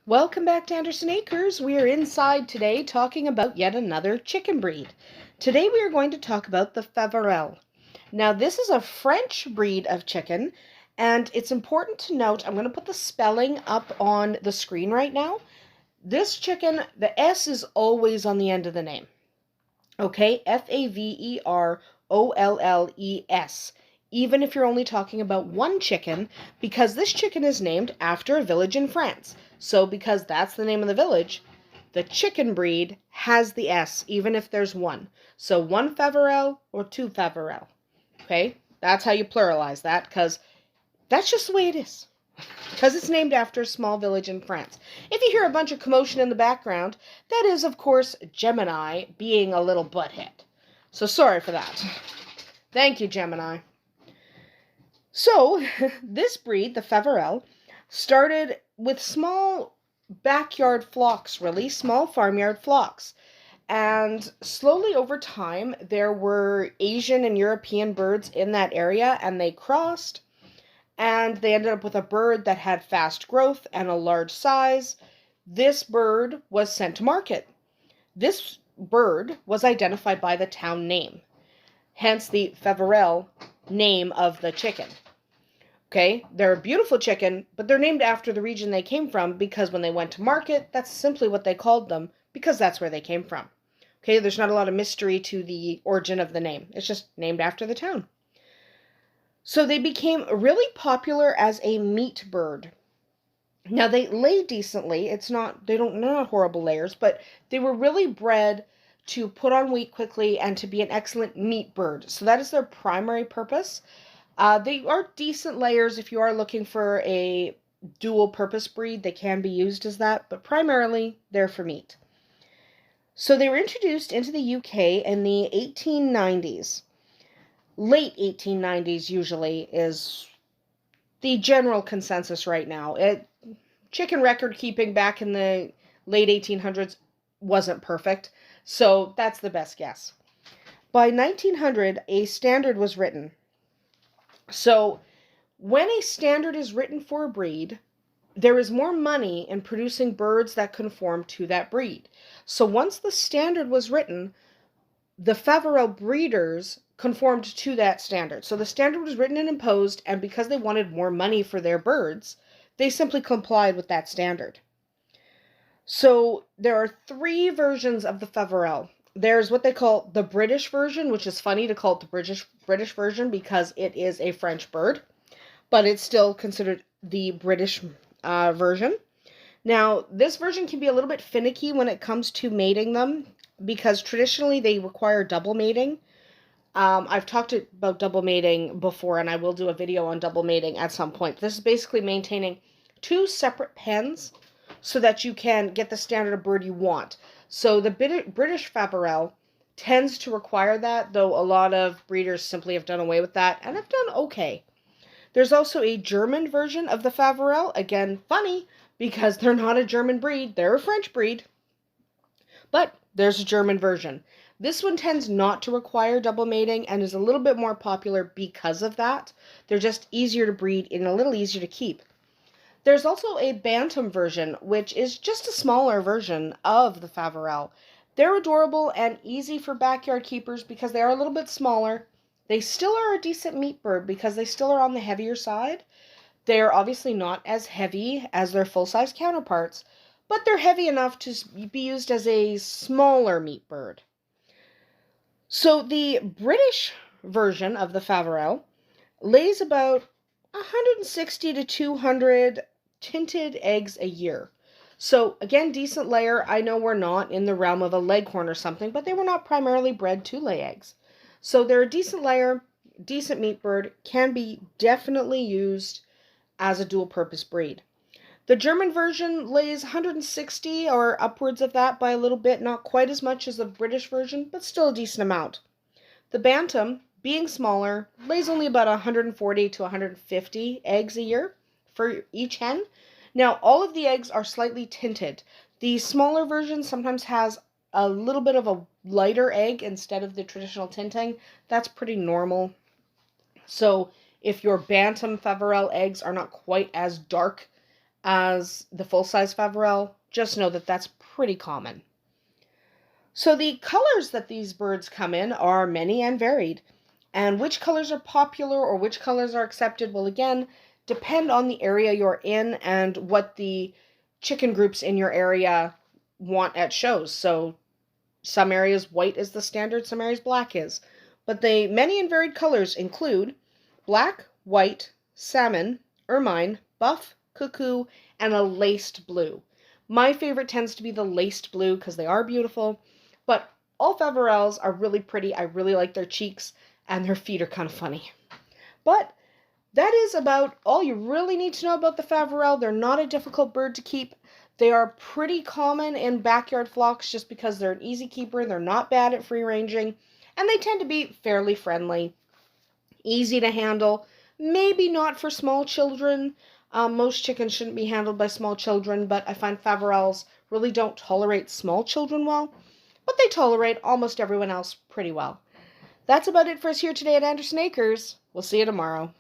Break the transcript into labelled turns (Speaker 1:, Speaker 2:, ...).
Speaker 1: Welcome back to Andersen Acres. We are inside today talking about yet another chicken breed. Today we are going to talk about the Faverolles. Now this is a French breed of chicken, and it's important to note, I'm going to put the spelling up on the screen right now. This chicken, the S is always on the end of the name. Okay, Faverolles. Even if you're only talking about one chicken, because this chicken is named after a village in France. So because that's the name of the village, the chicken breed has the S, even if there's one. So one Faverolles or two Faverolles. Okay, that's how you pluralize that, because that's just the way it is. Because it's named after a small village in France. If you hear a bunch of commotion in the background, that is, of course, Gemini being a little butthead. So sorry for that. Thank you, Gemini. So, this breed, the Faverolles, started with small backyard flocks, really, small farmyard flocks. And slowly over time, there were Asian and European birds in that area, and they crossed. And they ended up with a bird that had fast growth and a large size. This bird was sent to market. This bird was identified by the town name, hence the Faverolles name of the chicken. Okay, they're a beautiful chicken, but they're named after the region they came from because when they went to market, that's simply what they called them because that's where they came from. Okay, there's not a lot of mystery to the origin of the name. It's just named after the town. So they became really popular as a meat bird. Now they lay decently. They're not horrible layers, but they were really bred to put on weight quickly and to be an excellent meat bird. So that is their primary purpose. They are decent layers if you are looking for a dual purpose breed. They can be used as that, but primarily they're for meat. So they were introduced into the UK in the 1890s. Late 1890s usually is the general consensus right now. Chicken record keeping back in the late 1800s wasn't perfect, so that's the best guess. By 1900, a standard was written. So when a standard is written for a breed, there is more money in producing birds that conform to that breed. So once the standard was written, the Faverolles breeders conformed to that standard. So the standard was written and imposed, and because they wanted more money for their birds, they simply complied with that standard. So there are three versions of the Faverolles. There's what they call the British version, which is funny to call it the British version because it is a French bird, but it's still considered the British version. Now, this version can be a little bit finicky when it comes to mating them because traditionally they require double mating. I've talked about double mating before, and I will do a video on double mating at some point. This is basically maintaining two separate pens so that you can get the standard of bird you want. So the British Faverolles tends to require that, though a lot of breeders simply have done away with that and have done okay. There's also a German version of the Faverolles. Again, funny, because they're not a German breed. They're a French breed. But there's a German version. This one tends not to require double mating and is a little bit more popular because of that. They're just easier to breed and a little easier to keep. There's also a Bantam version, which is just a smaller version of the Faverolles. They're adorable and easy for backyard keepers because they are a little bit smaller. They still are a decent meat bird because they still are on the heavier side. They're obviously not as heavy as their full-size counterparts, but they're heavy enough to be used as a smaller meat bird. So the British version of the Faverolles lays about 160 to 200 tinted eggs a year. So again, decent layer. I know we're not in the realm of a leghorn or something, but they were not primarily bred to lay eggs. So they're a decent layer, decent meat bird, can be definitely used as a dual purpose breed. The German version lays 160 or upwards of that by a little bit, not quite as much as the British version, but still a decent amount. The Bantam, being smaller, lays only about 140 to 150 eggs a year for each hen. Now, all of the eggs are slightly tinted. The smaller version sometimes has a little bit of a lighter egg instead of the traditional tinting. That's pretty normal. So if your Bantam Faverolles eggs are not quite as dark as the full-size Faverolles, just know that that's pretty common. So the colors that these birds come in are many and varied. And which colors are popular or which colors are accepted will again depend on the area you're in and what the chicken groups in your area want at shows. So some areas white is the standard, some areas black is. But the many and varied colors include black, white, salmon, ermine, buff, cuckoo, and a laced blue. My favorite tends to be the laced blue because they are beautiful, but all Faverolles are really pretty. I really like their cheeks, and their feet are kind of funny. But that is about all you really need to know about the Faverolles. They're not a difficult bird to keep. They are pretty common in backyard flocks just because they're an easy keeper. They're not bad at free ranging, and they tend to be fairly friendly, easy to handle. Maybe not for small children. Most chickens shouldn't be handled by small children, but I find Faverolles really don't tolerate small children well, but they tolerate almost everyone else pretty well. That's about it for us here today at Andersen Acres. We'll see you tomorrow.